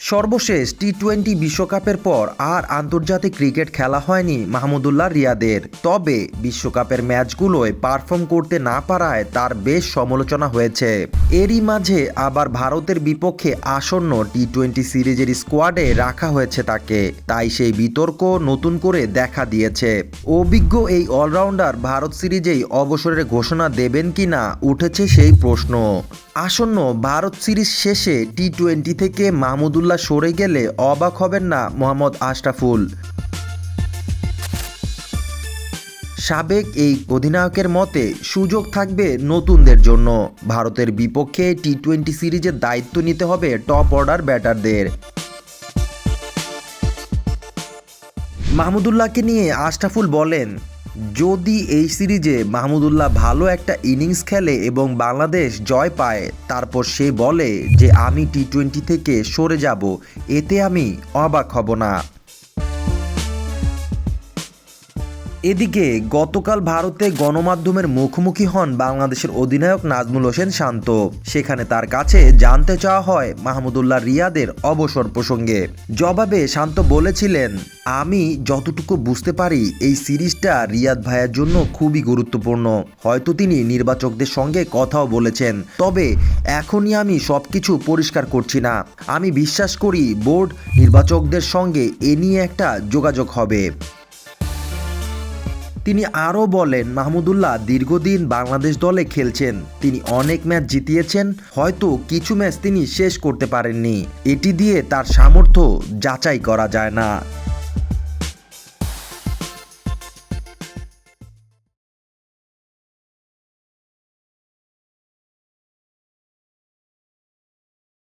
সর্বশেষ টি-20 বিশ্বকাপের পর আর আন্তর্জাতিক ক্রিকেট খেলা হয়নি মাহমুদুল্লাহ রিয়াদের। তবে বিশ্বকাপের ম্যাচগুলোয় পারফর্ম করতে না পারায় তার বেশ সমালোচনা হয়েছে। এরই মাঝে আবার ভারতের বিপক্ষে আসন্ন টি-20 সিরিজের স্কোয়াডে রাখা হয়েছে তাকে। তাই সেই বিতর্ক নতুন করে দেখা দিয়েছে। অভিজ্ঞ এই অলরাউন্ডার ভারত সিরিজেই অবসরের ঘোষণা দেবেন কিনা উঠেছে সেই প্রশ্ন। আসন্ন ভারত সিরিজ শেষে টি-20 থেকে মাহমুদুল্লাহ সরে গেলে অবাক হবেন না মোহাম্মদ আশরাফুল। সাবেক এই অধিনায়কের মতে সুযোগ থাকবে নতুনদের জন্য। ভারতের বিপক্ষে টি-20 সিরিজের দায়িত্ব নিতে হবে টপ অর্ডার ব্যাটারদের। মাহমুদুল্লাহকে নিয়ে আশরাফুল বলেন, যদি এই সিরিজে মাহমুদুল্লাহ ভালো একটা ইনিংস খেলে এবং বাংলাদেশ জয় পায়, তারপর সে বলে যে আমি টি-20 থেকে সরে যাব, এতে আমি অবাক হব না। এদিকে গতকাল ভারতে গণমাধ্যমের মুখোমুখি হন বাংলাদেশের অধিনায়ক নাজমুল হোসেন শান্ত। সেখানে তার কাছে জানতে চাওয়া হয় মাহমুদুল্লাহ রিয়াদের অবসর প্রসঙ্গে। জবাবে শান্ত বলেছিলেন, আমি যতটুকু বুঝতে পারি এই সিরিজটা রিয়াদ ভাইয়ের জন্য খুবই গুরুত্বপূর্ণ। হয়তো তিনি নির্বাচকদের সঙ্গে কথাও বলেছেন, তবে এখনই আমি সবকিছু পরিষ্কার করছি না। আমি বিশ্বাস করি বোর্ড নির্বাচকদের সঙ্গে এ নিয়ে একটা যোগাযোগ হবে। তিনি আরও বলেন, মাহমুদুল্লাহ দীর্ঘদিন বাংলাদেশ দলে খেলছেন, তিনি অনেক ম্যাচ জিতিয়েছেন, হয়তো কিছু ম্যাচ তিনি শেষ করতে পারেননি। এটি দিয়ে তার সামর্থ্য যাচাই করা যায় না।